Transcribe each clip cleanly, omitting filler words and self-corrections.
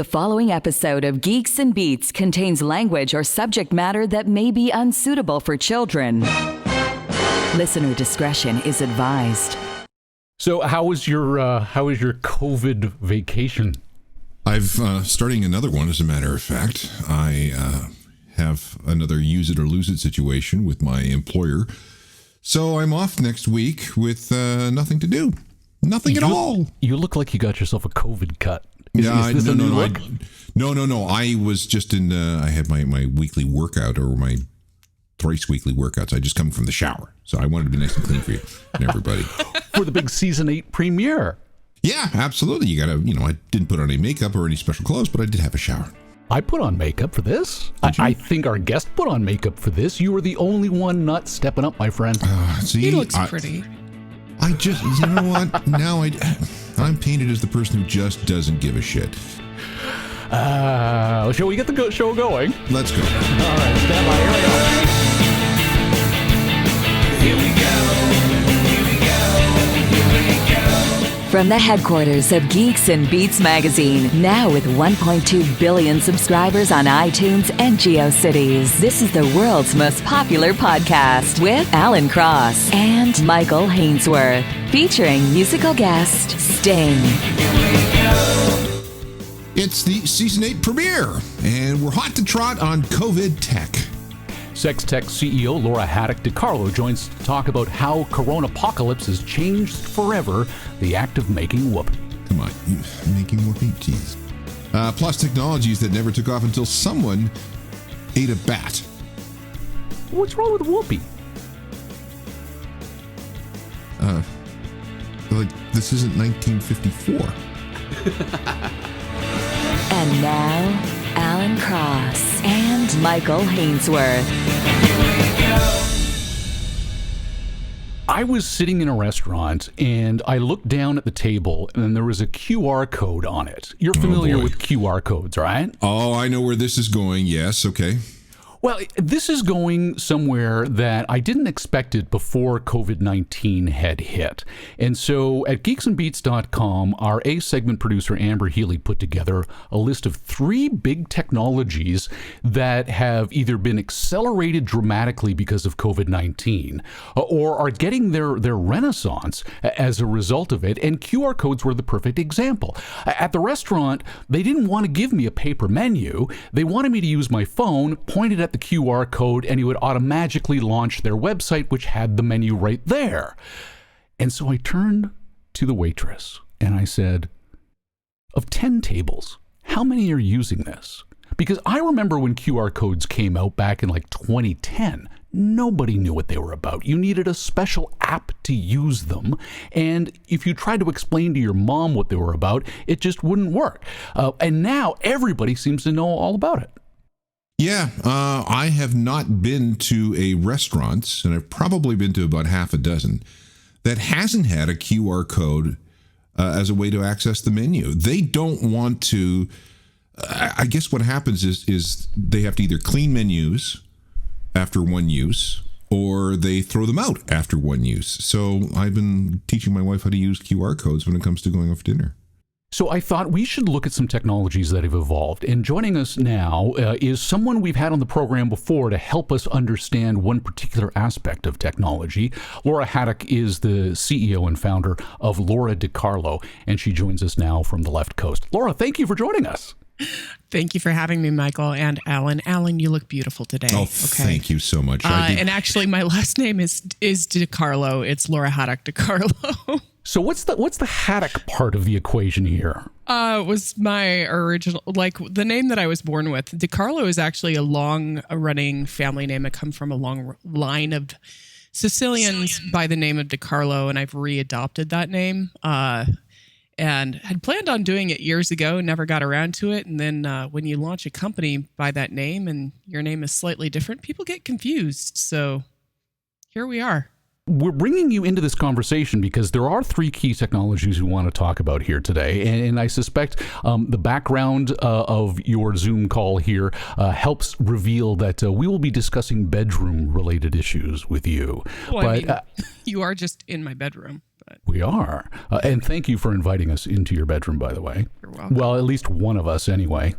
The following episode of Geeks and Beats contains language or subject matter that may be unsuitable for children. Listener discretion is advised. So how was your COVID vacation? I've starting another one, as a matter of fact. I have another use it or lose it situation with my employer. So I'm off next week with nothing to do. Nothing at all. You look like you got yourself a COVID cut. No. I was just in, I had my weekly workout, or my thrice weekly workouts. I just come from the shower. So I wanted to be nice and clean for you and everybody. For the big season 8 premiere. Yeah, absolutely. You gotta, I didn't put on any makeup or any special clothes, but I did have a shower. I put on makeup for this. I think our guest put on makeup for this. You were the only one not stepping up, my friend. He looks pretty. I just, you know what? Now I'm painted as the person who just doesn't give a shit. Shall we get the show going? Let's go. All right, stand by. Here we go. From the headquarters of Geeks and Beats magazine, now with 1.2 billion subscribers on iTunes and GeoCities, this is the world's most popular podcast with Alan Cross and Michael Hainsworth, featuring musical guest Sting. It's the season 8 premiere, and we're hot to trot on COVID tech. Tech CEO Lora Dicarlo joins to talk about how Coronapocalypse has changed forever the act of making whoopee. Come on, making whoopee? Jeez. Plus technologies that never took off until someone ate a bat. What's wrong with whoopee? This isn't 1954. And now, Alan Cross and Michael Hainsworth. I was sitting in a restaurant and I looked down at the table and there was a QR code on it. You're familiar with QR codes, right? Oh, I know where this is going. Yes, okay. Well, this is going somewhere that I didn't expect it before COVID-19 had hit. And so at geeksandbeats.com, our A-segment producer Amber Healy put together a list of 3 big technologies that have either been accelerated dramatically because of COVID-19 or are getting their renaissance as a result of it. And QR codes were the perfect example. At the restaurant, they didn't want to give me a paper menu. They wanted me to use my phone, point it at the QR code, and it would automatically launch their website, which had the menu right there. And so I turned to the waitress and I said, of 10 tables, how many are using this? Because I remember when QR codes came out back in like 2010, nobody knew what they were about. You needed a special app to use them. And if you tried to explain to your mom what they were about, it just wouldn't work. And now everybody seems to know all about it. Yeah, I have not been to a restaurant, and I've probably been to about half a dozen, that hasn't had a QR code as a way to access the menu. They don't want to, I guess what happens is they have to either clean menus after one use, or they throw them out after one use. So I've been teaching my wife how to use QR codes when it comes to going out for dinner. So I thought we should look at some technologies that have evolved. And joining us now is someone we've had on the program before to help us understand one particular aspect of technology. Lora Haddock is the CEO and founder of Lora Dicarlo, and she joins us now from the left coast. Lora, thank you for joining us. Thank you for having me, Michael and Alan. Alan, you look beautiful today. Oh, okay. Thank you so much. And actually, my last name is Dicarlo. It's Lora Haddock Dicarlo. So what's the Haddock part of the equation here? It was my original, like the name that I was born with. Dicarlo is actually a long-running family name. I come from a long line of Sicilians by the name of Dicarlo, and I've readopted that name. And had planned on doing it years ago, never got around to it. And then when you launch a company by that name and your name is slightly different, people get confused. So here we are. We're bringing you into this conversation because there are 3 key technologies we want to talk about here today. And I suspect the background of your Zoom call here helps reveal that we will be discussing bedroom-related issues with you. Well, I mean, you are just in my bedroom. We are. And thank you for inviting us into your bedroom, by the way. You're welcome. Well, at least one of us anyway.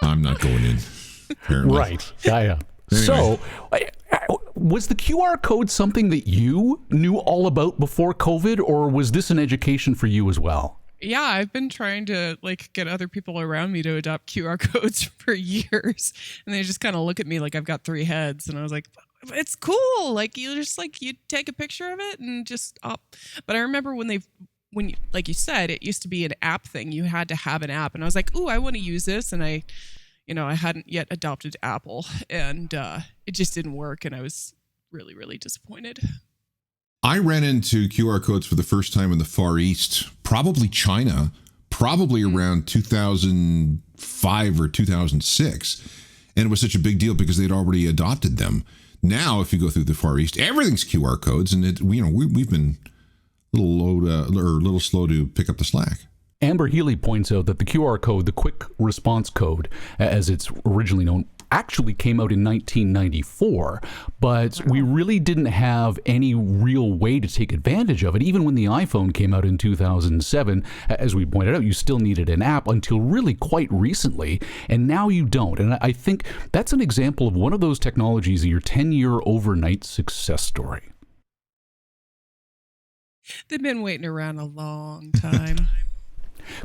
I'm not going in, apparently. Right. Yeah. Anyway. So, was the QR code something that you knew all about before COVID, or was this an education for you as well? Yeah, I've been trying to get other people around me to adopt QR codes for years, and they just kind of look at me like I've got 3 heads, and I was like, it's cool. You take a picture of it and just up. But I remember when you, like you said, it used to be an app thing. You had to have an app, and I was like, ooh, I want to use this, and I hadn't yet adopted Apple, and it just didn't work, and I was really, really disappointed. I ran into QR codes for the first time in the Far East, probably China, probably around 2005 or 2006. And it was such a big deal because they'd already adopted them. Now, if you go through the Far East, everything's QR codes, and we've been a little slow to pick up the slack. Amber Healy points out that the QR code, the quick response code, as it's originally known, actually came out in 1994, but we really didn't have any real way to take advantage of it. Even when the iPhone came out in 2007, as we pointed out, you still needed an app until really quite recently, and now you don't. And I think that's an example of one of those technologies, your 10-year overnight success story. They've been waiting around a long time.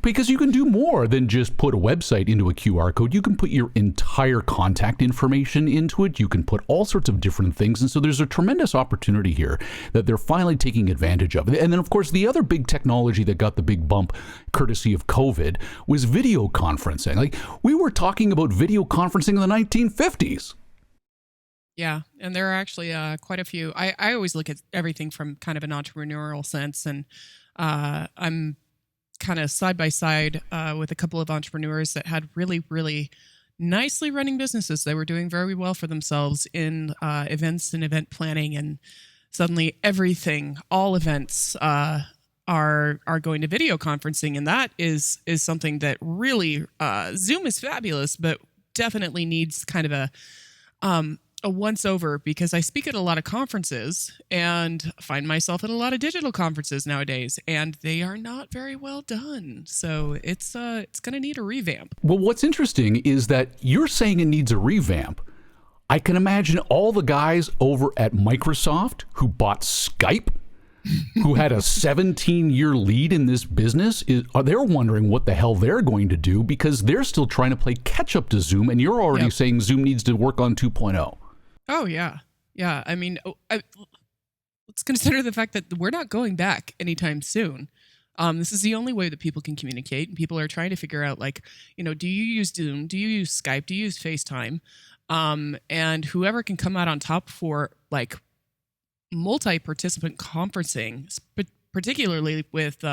Because you can do more than just put a website into a QR code. You can put your entire contact information into it. You can put all sorts of different things. And so there's a tremendous opportunity here that they're finally taking advantage of. And then, of course, the other big technology that got the big bump courtesy of COVID was video conferencing. Like, we were talking about video conferencing in the 1950s. Yeah, and there are actually quite a few. I always look at everything from kind of an entrepreneurial sense, and I'm kind of side by side with a couple of entrepreneurs that had really, really nicely running businesses. They were doing very well for themselves in events and event planning, and suddenly everything, all events are going to video conferencing, and that is something that really Zoom is fabulous, but definitely needs kind of a once over, because I speak at a lot of conferences and find myself at a lot of digital conferences nowadays, and they are not very well done. So it's going to need a revamp. Well, what's interesting is that you're saying it needs a revamp. I can imagine all the guys over at Microsoft who bought Skype, who had a 17-year lead in this business, they're wondering what the hell they're going to do, because they're still trying to play catch up to Zoom, and you're already saying Zoom needs to work on 2.0. Oh, yeah. Yeah. I mean, let's consider the fact that we're not going back anytime soon. This is the only way that people can communicate, and people are trying to figure out, do you use Zoom? Do you use Skype? Do you use FaceTime? And whoever can come out on top for multi-participant conferencing, particularly with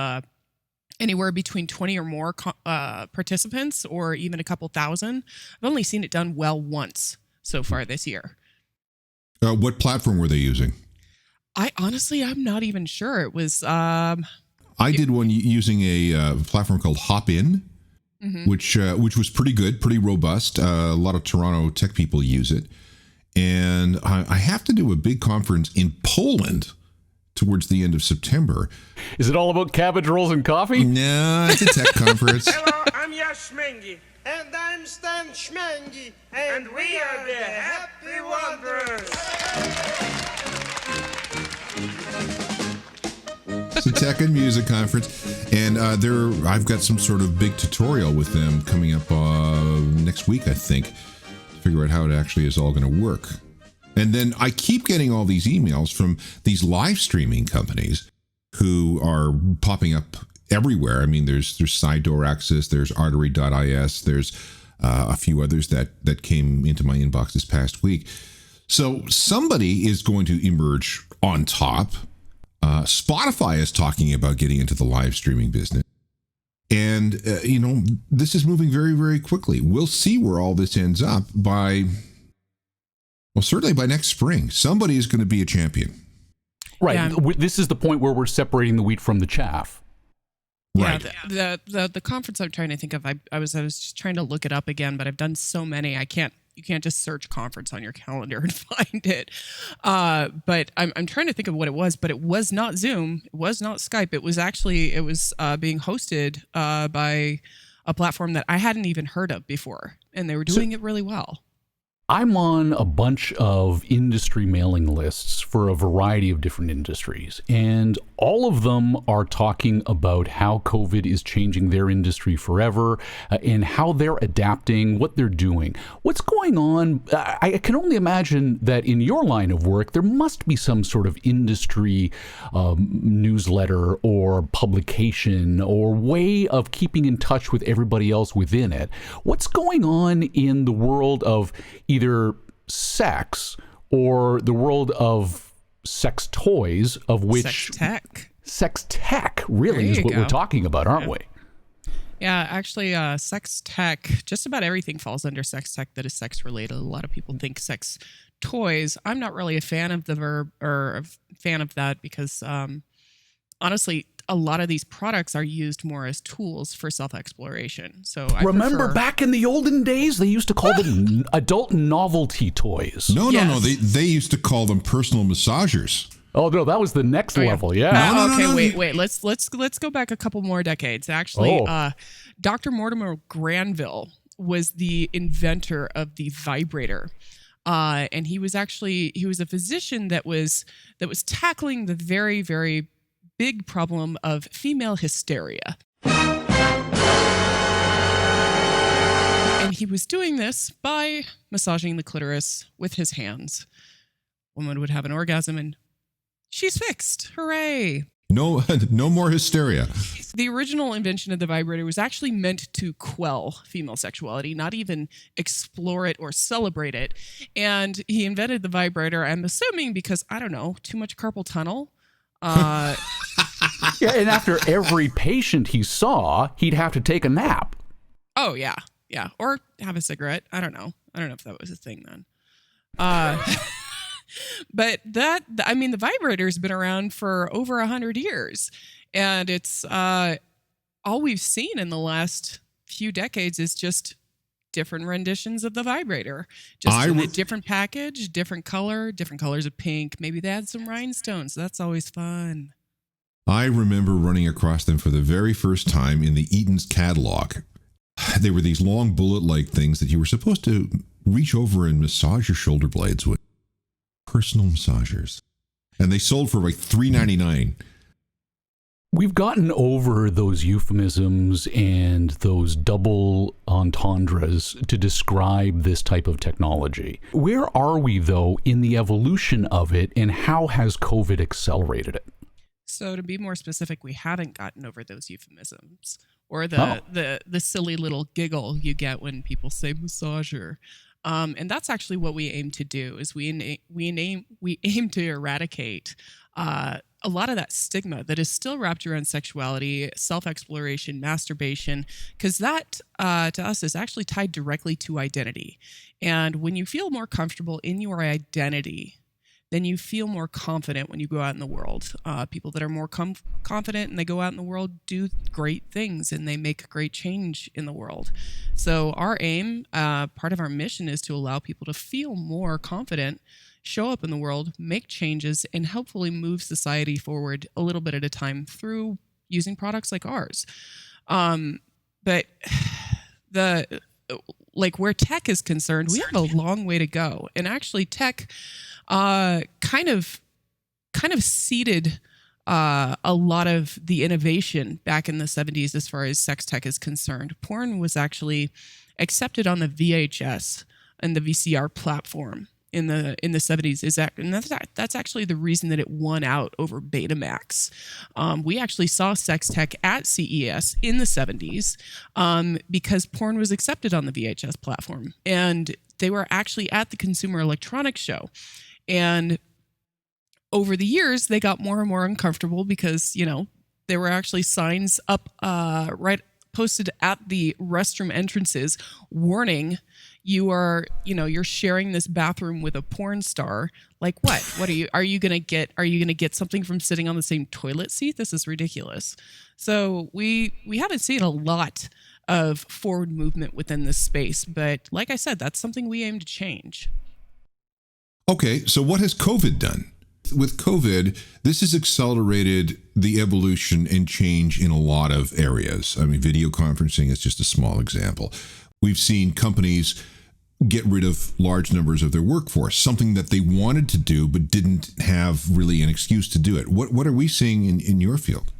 anywhere between 20 or more participants, or even a couple thousand. I've only seen it done well once so far this year. What platform were they using? I'm not even sure. It was. I did one using a platform called Hopin, which was pretty good, pretty robust. A lot of Toronto tech people use it. And I have to do a big conference in Poland towards the end of September. Is it all about cabbage rolls and coffee? No, it's a tech conference. Hello, I'm Yash Mengi. And I'm Stan Schmengi. And we are the Happy Wanderers. It's a tech and music conference. And I've got some sort of big tutorial with them coming up next week, I think, to figure out how it actually is all going to work. And then I keep getting all these emails from these live streaming companies who are popping up everywhere. I mean, there's Side Door Access, there's Artery.is, there's a few others that came into my inbox this past week. So somebody is going to emerge on top. Spotify is talking about getting into the live streaming business. And, this is moving very, very quickly. We'll see where all this ends up certainly by next spring. Somebody is going to be a champion. Right. Yeah. This is the point where we're separating the wheat from the chaff. Right. Yeah, the conference I'm trying to think of, I was just trying to look it up again, but I've done so many, I can't you can't just search conference on your calendar and find it. But I'm trying to think of what it was, but it was not Zoom. It was not Skype. It was being hosted by a platform that I hadn't even heard of before, and they were doing it really well. I'm on a bunch of industry mailing lists for a variety of different industries, and all of them are talking about how COVID is changing their industry forever and how they're adapting, what they're doing. What's going on? I can only imagine that in your line of work, there must be some sort of industry newsletter or publication or way of keeping in touch with everybody else within it. What's going on in the world of either sex or the world of sex toys, of which sex tech really is what we're talking about, aren't we? Yeah, actually, sex tech, just about everything falls under sex tech that is sex related. A lot of people think sex toys. I'm not really a fan of the verb or a fan of that because honestly, a lot of these products are used more as tools for self-exploration. So I remember back in the olden days, they used to call them adult novelty toys. No. They used to call them personal massagers. Oh no, that was the next level. Yeah. No. Wait. Let's go back a couple more decades. Actually, Dr. Mortimer Granville was the inventor of the vibrator. And he was a physician that was tackling the very, very big problem of female hysteria. And he was doing this by massaging the clitoris with his hands. Woman would have an orgasm and she's fixed. Hooray. No more hysteria. The original invention of the vibrator was actually meant to quell female sexuality, not even explore it or celebrate it. And he invented the vibrator, I'm assuming because, I don't know, too much carpal tunnel. Yeah, and after every patient he saw, he'd have to take a nap. Oh, yeah. Or have a cigarette. I don't know if that was a thing then. But the vibrator's been around for over 100 years. And it's all we've seen in the last few decades is just different renditions of the vibrator. Just in a different package, different colors of pink. Maybe they had some rhinestones. That's always fun. I remember running across them for the very first time in the Eaton's catalog. They were these long bullet-like things that you were supposed to reach over and massage your shoulder blades with. Personal massagers. And they sold for like $3.99. We've gotten over those euphemisms and those double entendres to describe this type of technology. Where are we, though, in the evolution of it, and how has COVID accelerated it? So to be more specific, we haven't gotten over those euphemisms or the silly little giggle you get when people say massager. And that's actually what we aim to do is we aim to eradicate a lot of that stigma that is still wrapped around sexuality, self-exploration, masturbation, because that to us is actually tied directly to identity. And when you feel more comfortable in your identity, then you feel more confident when you go out in the world. People that are more confident and they go out in the world do great things and they make great change in the world. So our aim, part of our mission is to allow people to feel more confident, show up in the world, make changes, and hopefully move society forward a little bit at a time through using products like ours. But where tech is concerned, we have a long way to go. And actually tech kind of seeded a lot of the innovation back in the 70s as far as sex tech is concerned. Porn was actually accepted on the VHS and the VCR platform in the 70s. That's actually the reason that it won out over Betamax. We actually saw sex tech at CES in the 70s because porn was accepted on the VHS platform. And they were actually at the Consumer Electronics Show. And over the years, they got more and more uncomfortable because, there were actually signs up posted at the restroom entrances warning you're sharing this bathroom with a porn star. Like what are you going to get something from sitting on the same toilet seat? This is ridiculous. So we haven't seen a lot of forward movement within this space. But like I said, that's something we aim to change. Okay, so what has COVID done? With COVID, this has accelerated the evolution and change in a lot of areas. I mean, video conferencing is just a small example. We've seen companies get rid of large numbers of their workforce, something that they wanted to do but didn't have really an excuse to do it. What are we seeing in your field?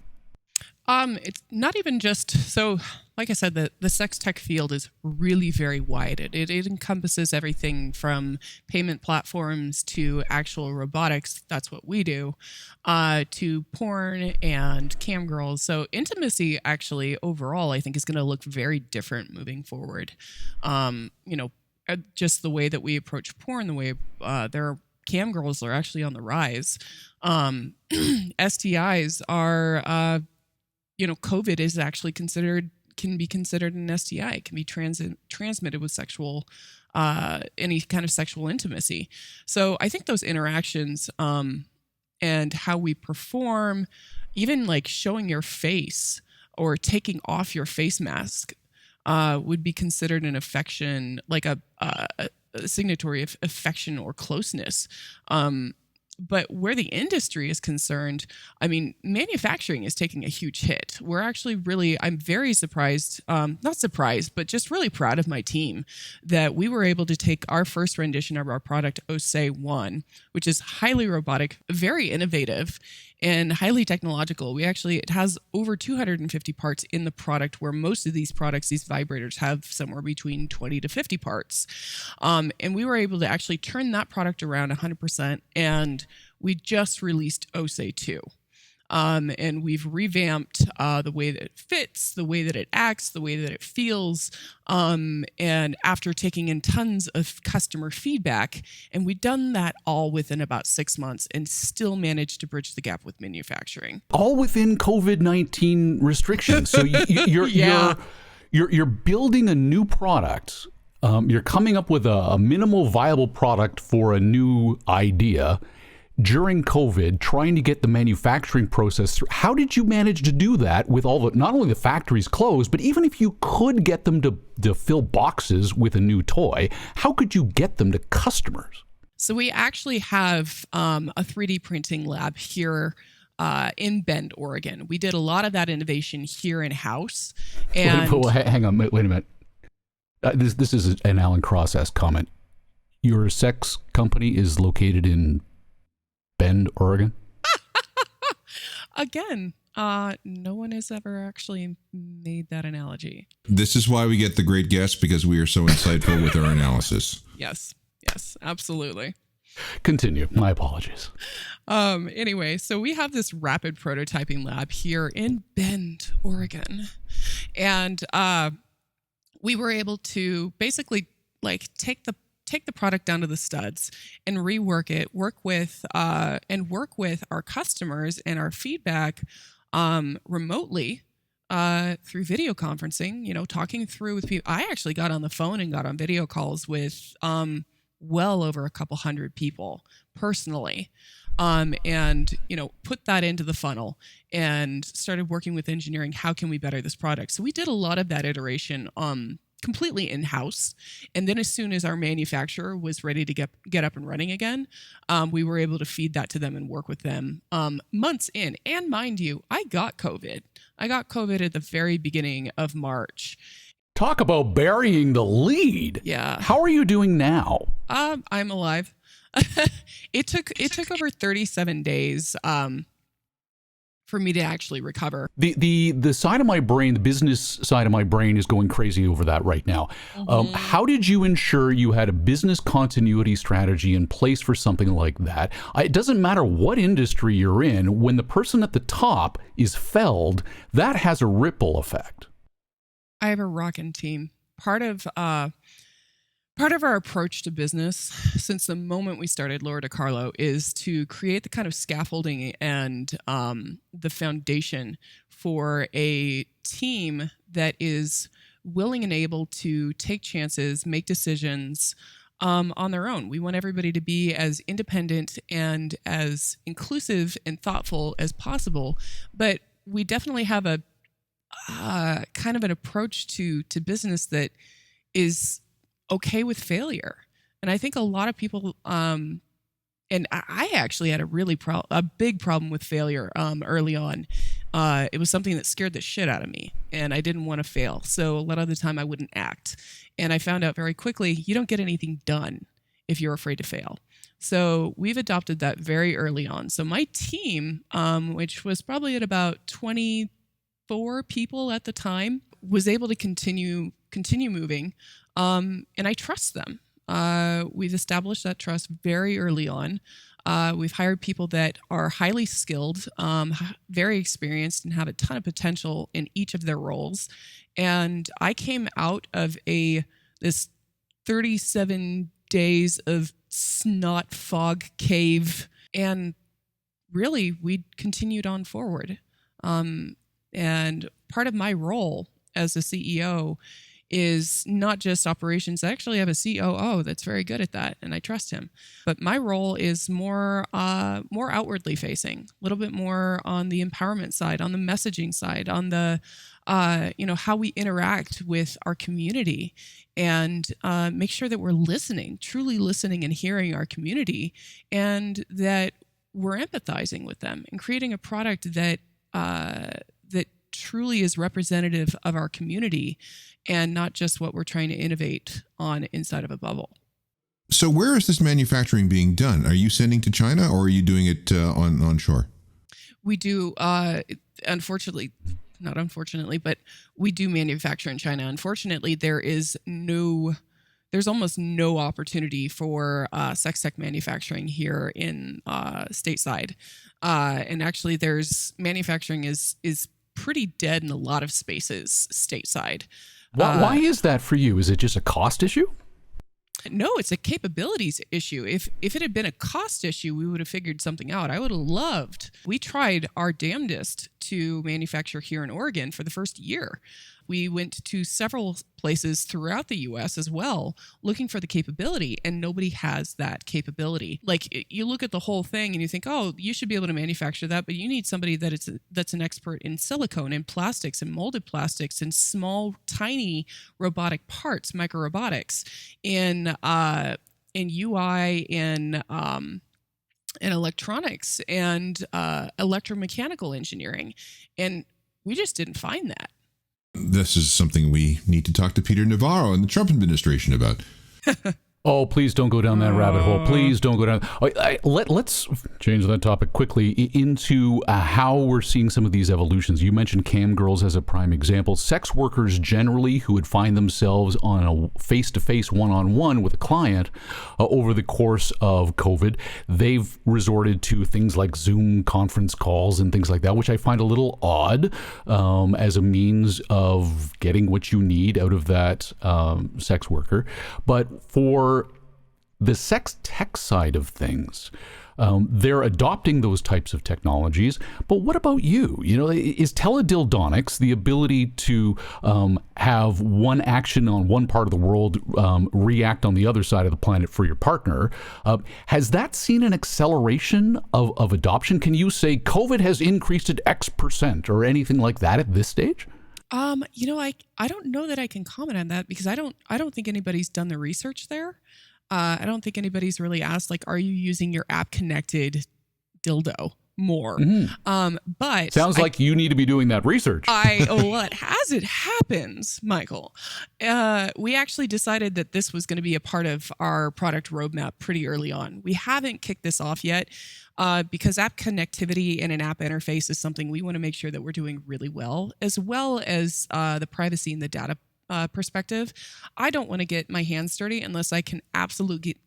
It's not even just so. Like I said, the sex tech field is really very wide. It encompasses everything from payment platforms to actual robotics. That's what we do, to porn and cam girls. So intimacy, actually, overall, I think is going to look very different moving forward. Just the way that we approach porn, the way their cam girls are actually on the rise. STIs are. COVID is actually can be considered an STI. It can be transmitted with any kind of sexual intimacy. So I think those interactions and how we perform, even like showing your face or taking off your face mask, would be considered an affection, like a signatory of affection or closeness. But where the industry is concerned, I mean, manufacturing is taking a huge hit. We're actually I'm very surprised, not surprised, but just really proud of my team that we were able to take our first rendition of our product, OSE 1, which is highly robotic, very innovative, and highly technological. It has over 250 parts in the product, where most of these products, these vibrators, have somewhere between 20 to 50 parts. And we were able to actually turn that product around 100%, and we just released OSE 2. And we've revamped the way that it fits, the way that it acts, the way that it feels. And after taking in tons of customer feedback, and we've done that all within about 6 months and still managed to bridge the gap with manufacturing. All within COVID-19 restrictions. So you're building a new product. You're coming up with a minimal viable product for a new idea during COVID, trying to get the manufacturing process through. How did you manage to do that with not only the factories closed, but even if you could get them to fill boxes with a new toy, how could you get them to customers? So we actually have a 3D printing lab here in Bend, Oregon. We did a lot of that innovation here in-house. And Hang on, wait a minute. This is an Alan Cross-esque comment. Your sex company is located in Bend, Oregon? Again, no one has ever actually made that analogy. This is why we get the great guests, because we are so insightful with our analysis. Yes, absolutely. Continue. My apologies. Anyway, so we have this rapid prototyping lab here in Bend, Oregon. And we were able to basically take the product down to the studs and rework it, work with our customers and our feedback remotely through video conferencing, talking through with people. I actually got on the phone and got on video calls with well over a couple hundred people personally. And put that into the funnel and started working with engineering. How can we better this product? So we did a lot of that iteration completely in-house. And then as soon as our manufacturer was ready to get up and running again, we were able to feed that to them and work with them months in. And mind you, I got COVID. At the very beginning of March. Talk about burying the lead. Yeah. How are you doing now? I'm alive. It took over 37 days for me to actually recover. The side of my brain, the business side of my brain, is going crazy over that right now. Mm-hmm. How did you ensure you had a business continuity strategy in place for something like that? It doesn't matter what industry you're in. When the person at the top is felled, that has a ripple effect. I have a rockin' team. Part of our approach to business since the moment we started Lora Dicarlo is to create the kind of scaffolding and the foundation for a team that is willing and able to take chances, make decisions on their own. We want everybody to be as independent and as inclusive and thoughtful as possible, but we definitely have a kind of an approach to business that is okay with failure. And I think a lot of people, and I actually had a big problem with failure early on. It was something that scared the shit out of me, and I didn't want to fail. So a lot of the time I wouldn't act. And I found out very quickly, you don't get anything done if you're afraid to fail. So we've adopted that very early on. So my team, which was probably at about 24 people at the time, was able to continue moving, and I trust them. We've established that trust very early on. We've hired people that are highly skilled, very experienced, and have a ton of potential in each of their roles. And I came out of this 37 days of snot fog cave, and really we continued on forward. And part of my role as a CEO is not just operations. I actually have a COO that's very good at that, and I trust him. But my role is more outwardly facing, a little bit more on the empowerment side, on the messaging side, on the how we interact with our community, and make sure that we're listening, truly listening and hearing our community, and that we're empathizing with them and creating a product that truly is representative of our community and not just what we're trying to innovate on inside of a bubble. So where is this manufacturing being done? Are you sending to China, or are you doing it onshore? We do, not unfortunately, but we do manufacture in China. Unfortunately, there's almost no opportunity for sex tech manufacturing here in stateside. And actually there's manufacturing is pretty dead in a lot of spaces stateside. Why is that for you? Is it just a cost issue? No, it's a capabilities issue. If it had been a cost issue, we would have figured something out. I would have loved. We tried our damnedest to manufacture here in Oregon for the first year. We went to several places throughout the U.S. as well, looking for the capability, and nobody has that capability. Like, you look at the whole thing and you think, oh, you should be able to manufacture that, but you need somebody that's an expert in silicone and plastics and molded plastics and small, tiny robotic parts, microrobotics, in UI, in electronics, and electromechanical engineering, and we just didn't find that. This is something we need to talk to Peter Navarro and the Trump administration about. Oh, please don't go down that rabbit hole. Please don't go down. Let's change that topic quickly into how we're seeing some of these evolutions. You mentioned cam girls as a prime example. Sex workers generally who would find themselves on a face-to-face, one-on-one with a client over the course of COVID, they've resorted to things like Zoom conference calls and things like that, which I find a little odd as a means of getting what you need out of that sex worker. But for the sex tech side of things, they're adopting those types of technologies. But what about you? You know, is teledildonics, the ability to have one action on one part of the world react on the other side of the planet for your partner, has that seen an acceleration of adoption? Can you say COVID has increased it X% or anything like that at this stage? I don't know that I can comment on that because I don't think anybody's done the research there. I don't think anybody's really asked, like, are you using your app connected dildo more? Mm-hmm. But sounds like you need to be doing that research. As it happens, Michael, we actually decided that this was going to be a part of our product roadmap pretty early on. We haven't kicked this off yet because app connectivity and an app interface is something we want to make sure that we're doing really well as the privacy and the data perspective. I don't want to get my hands dirty unless I can absolutely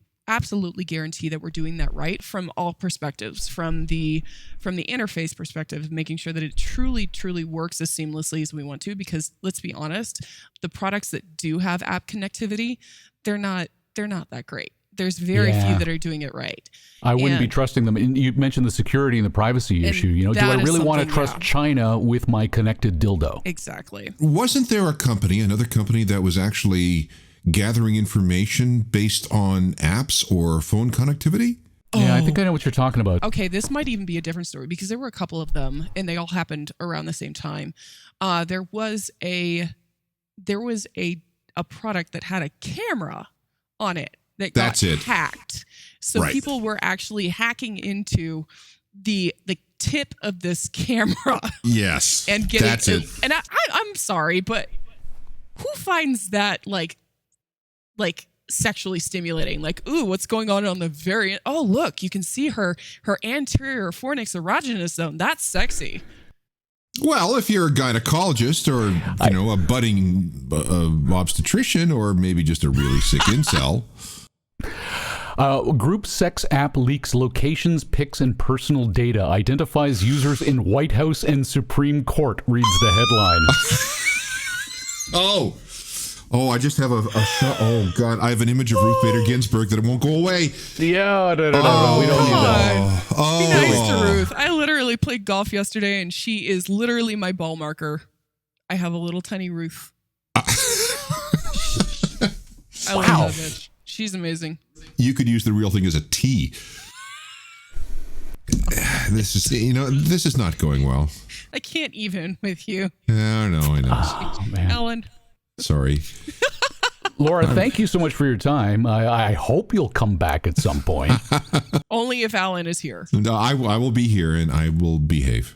guarantee that we're doing that right from all perspectives, from the interface perspective, making sure that it truly works as seamlessly as we want to, because let's be honest, the products that do have app connectivity, they're not that great. There's very few that are doing it right. I wouldn't be trusting them. And you mentioned the security and the privacy issue. You know, do I really want to trust China with my connected dildo? Exactly. Wasn't there another company that was actually gathering information based on apps or phone connectivity? Yeah, I think I know what you're talking about. Okay, this might even be a different story because there were a couple of them and they all happened around the same time. There was a product that had a camera on it that got hacked. So people were actually hacking into the tip of this camera. Yes. And getting it. And I'm sorry, but who finds that like sexually stimulating? Like, ooh, what's going on the very, oh, look, you can see her anterior fornix erogenous zone. That's sexy. Well, if you're a gynecologist or, a budding obstetrician or maybe just a really sick incel. Group sex app leaks locations, pics, and personal data. Identifies users in White House and Supreme Court, reads the headline. Oh, I just have a shot. Oh, God. I have an image of Ruth Bader Ginsburg that it won't go away. Yeah, no. We don't need that. Be nice to Ruth. I literally played golf yesterday, and she is literally my ball marker. I have a little tiny Ruth. I love that bitch. She's amazing. You could use the real thing as a T. This is not going well. I can't even with you. I know. Oh, man. Ellen. Sorry. Lora, thank you so much for your time. I hope you'll come back at some point. Only if Alan is here. No, I will be here and I will behave.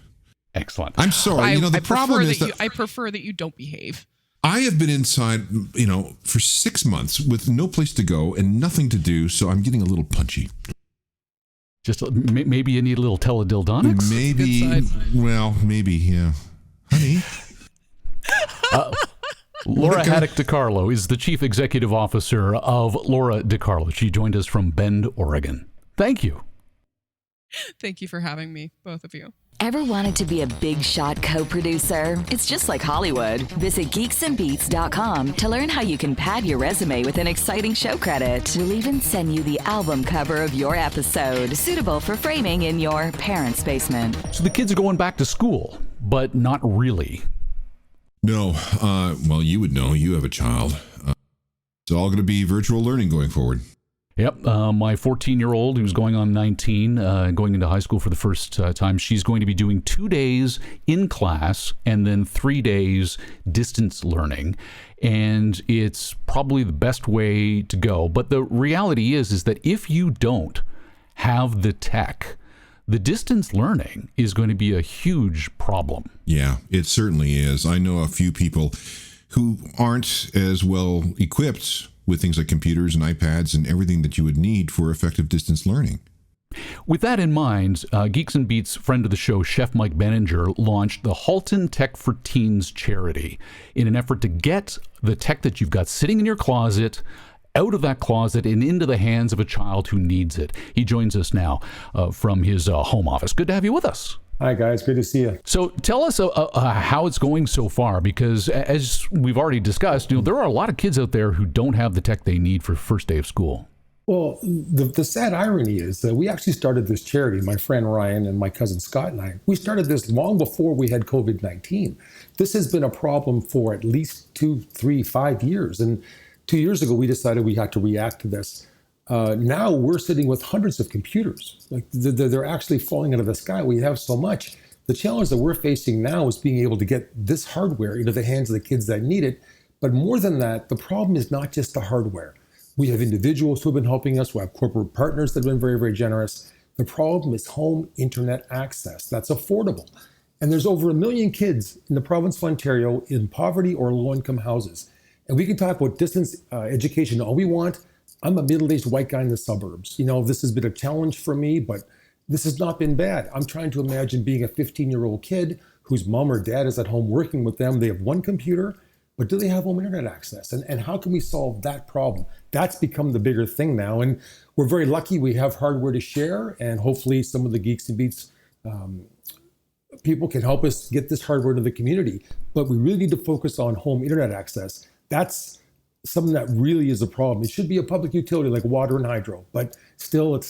Excellent. I'm sorry. The problem is that I prefer that you don't behave. I have been inside, for 6 months with no place to go and nothing to do, so I'm getting a little punchy. Just maybe you need a little teledildonics? Maybe. Well, maybe, yeah. Honey. Lora Dicarlo is the Chief Executive Officer of Lora Dicarlo. She joined us from Bend, Oregon. Thank you. Thank you for having me, both of you. Ever wanted to be a big shot co-producer? It's just like Hollywood. Visit geeksandbeats.com to learn how you can pad your resume with an exciting show credit. We'll even send you the album cover of your episode, suitable for framing in your parents' basement. So the kids are going back to school, but not really. No. Well, you would know. You have a child. It's all going to be virtual learning going forward. Yep. My 14-year-old, who's going on 19, going into high school for the first time, she's going to be doing 2 days in class and then 3 days distance learning. And it's probably the best way to go. But the reality is that if you don't have the tech, the distance learning is going to be a huge problem. Yeah, it certainly is. I know a few people who aren't as well equipped with things like computers and iPads and everything that you would need for effective distance learning. With that in mind, Geeks and Beats friend of the show, Chef Mike Benninger, launched the Halton Tech for Teens charity in an effort to get the tech that you've got sitting in your closet out of that closet and into the hands of a child who needs it. He joins us now from his home office. Good to have you with us. Hi, guys. Good to see you. So tell us how it's going so far, because as we've already discussed, there are a lot of kids out there who don't have the tech they need for first day of school. Well, the sad irony is that we actually started this charity, my friend Ryan and my cousin Scott and I. We started this long before we had COVID-19. This has been a problem for at least 2, 3, 5 years. And 2 years ago, we decided we had to react to this. Now we're sitting with hundreds of computers. Like they're actually falling out of the sky. We have so much. The challenge that we're facing now is being able to get this hardware into the hands of the kids that need it. But more than that, the problem is not just the hardware. We have individuals who have been helping us. We have corporate partners that have been very, very generous. The problem is home internet access that's affordable. And there's over 1 million kids in the province of Ontario in poverty or low-income houses. And we can talk about distance education all we want. I'm a middle-aged white guy in the suburbs. This has been a challenge for me, but this has not been bad. I'm trying to imagine being a 15-year-old kid whose mom or dad is at home working with them. They have one computer, but do they have home internet access? And how can we solve that problem? That's become the bigger thing now. And we're very lucky we have hardware to share, and hopefully some of the Geeks and Beats people can help us get this hardware to the community. But we really need to focus on home internet access. That's something that really is a problem. It should be a public utility like water and hydro, but still,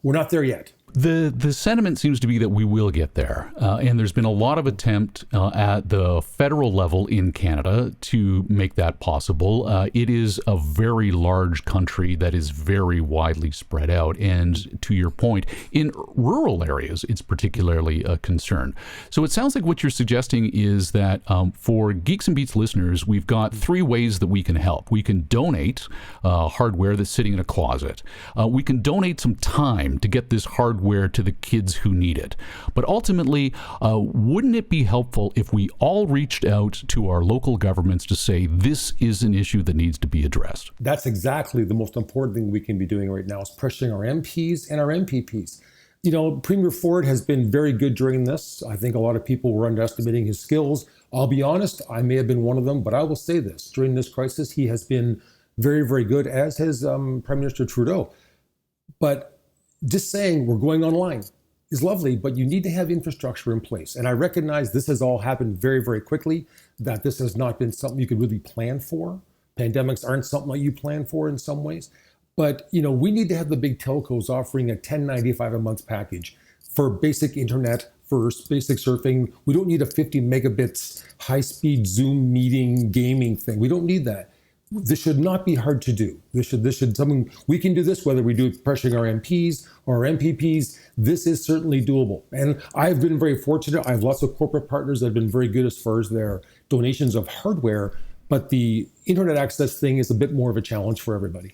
we're not there yet. The sentiment seems to be that we will get there. And there's been a lot of attempt at the federal level in Canada to make that possible. It is a very large country that is very widely spread out. And to your point, in rural areas, it's particularly a concern. So it sounds like what you're suggesting is that for Geeks and Beats listeners, we've got 3 ways that we can help. We can donate hardware that's sitting in a closet. We can donate some time to get this hardware to the kids who need it. But ultimately, wouldn't it be helpful if we all reached out to our local governments to say this is an issue that needs to be addressed? That's exactly the most important thing we can be doing right now, is pressuring our MPs and our MPPs. You know, Premier Ford has been very good during this. I think a lot of people were underestimating his skills. I'll be honest, I may have been one of them, but I will say this. During this crisis, he has been very, very good, as has Prime Minister Trudeau. But just saying we're going online is lovely, but you need to have infrastructure in place. And I recognize this has all happened very, very quickly, that this has not been something you could really plan for. Pandemics aren't something that you plan for in some ways. But, you know, we need to have the big telcos offering a $10.95 a month package for basic internet, for basic surfing. We don't need a 50 megabits high-speed Zoom meeting gaming thing. We don't need that. This should not be hard to do. This should something we can do this, whether we do it pressuring our MPs or our MPPs. This is certainly doable. And I've been very fortunate. I have lots of corporate partners that have been very good as far as their donations of hardware, but the internet access thing is a bit more of a challenge for everybody.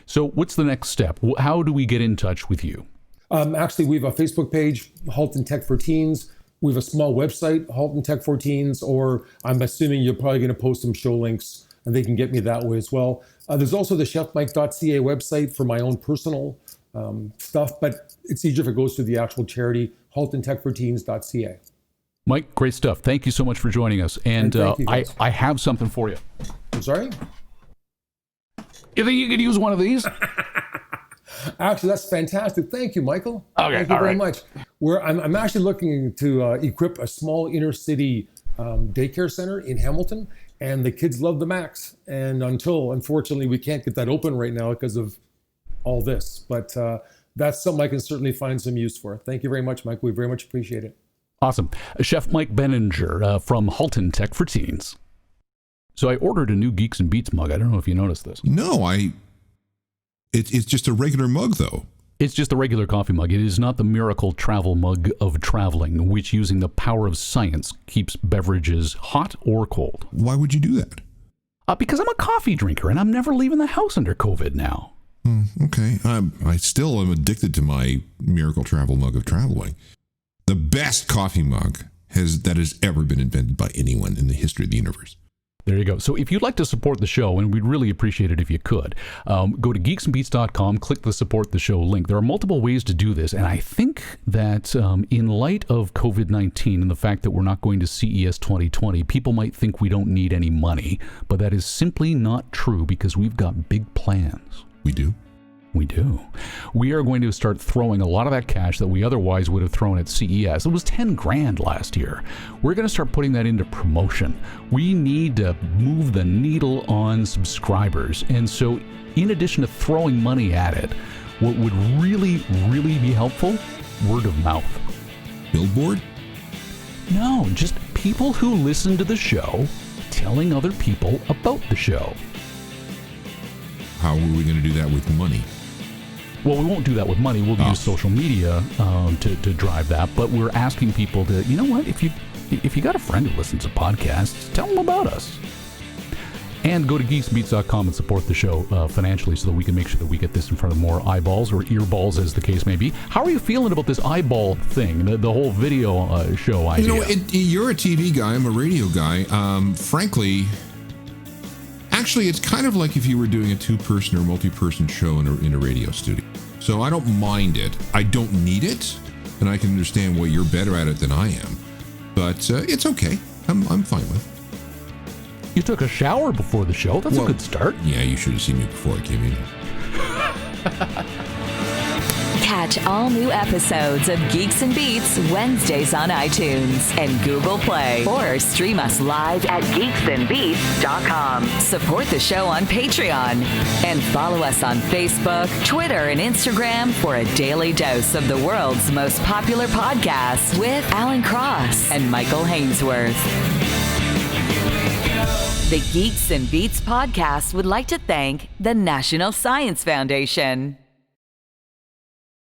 So what's the next step? How do we get in touch with you? Actually, we have a Facebook page, Halton Tech for Teens. We have a small website, Halton Tech for Teens, or I'm assuming you're probably going to post some show links and they can get me that way as well. There's also the chefmike.ca website for my own personal stuff, but it's easier if it goes to the actual charity, haltontechforteens.ca. Mike, great stuff. Thank you so much for joining us. And I have something for you. I'm sorry? You think you could use one of these? Actually, that's fantastic. Thank you, Michael. Okay, Thank you very much. I'm actually looking to equip a small inner city daycare center in Hamilton, and the kids love the Macs. And unfortunately, we can't get that open right now because of all this. But that's something I can certainly find some use for. Thank you very much, Mike. We very much appreciate it. Awesome. Chef Mike Benninger from Halton Tech for Teens. So I ordered a new Geeks and Beats mug. I don't know if you noticed this. No, it's just a regular mug, though. It's just a regular coffee mug. It is not the miracle travel mug of traveling, which using the power of science keeps beverages hot or cold. Why would you do that? Because I'm a coffee drinker and I'm never leaving the house under COVID now. Okay. I still am addicted to my miracle travel mug of traveling. The best coffee mug that has ever been invented by anyone in the history of the universe. There you go. So if you'd like to support the show, and we'd really appreciate it if you could, go to geeksandbeats.com, click the support the show link. There are multiple ways to do this, and I think that in light of COVID-19 and the fact that we're not going to CES 2020, people might think we don't need any money, but that is simply not true because we've got big plans. We do? We do. We are going to start throwing a lot of that cash that we otherwise would have thrown at CES. It was 10 grand last year. We're going to start putting that into promotion. We need to move the needle on subscribers. And so in addition to throwing money at it, what would really, really be helpful? Word of mouth. Billboard? No, just people who listen to the show telling other people about the show. How are we going to do that with money? Well, we won't do that with money. We'll use social media to drive that. But we're asking people to, you know what? If you got a friend who listens to podcasts, tell them about us. And go to geeksbeats.com and support the show financially so that we can make sure that we get this in front of more eyeballs or earballs, as the case may be. How are you feeling about this eyeball thing, the whole video show idea? You know, you're a TV guy. I'm a radio guy. Frankly, actually, it's kind of like if you were doing a two-person or multi-person show in a radio studio. So I don't mind it. I don't need it, and I can understand why you're better at it than I am. But it's okay. I'm fine with it. You took a shower before the show. That's a good start. Yeah, you should have seen me before I came in. Catch all new episodes of Geeks and Beats Wednesdays on iTunes and Google Play, or stream us live at geeksandbeats.com. Support the show on Patreon and follow us on Facebook, Twitter, and Instagram for a daily dose of the world's most popular podcast with Alan Cross and Michael Hainsworth. The Geeks and Beats podcast would like to thank the National Science Foundation.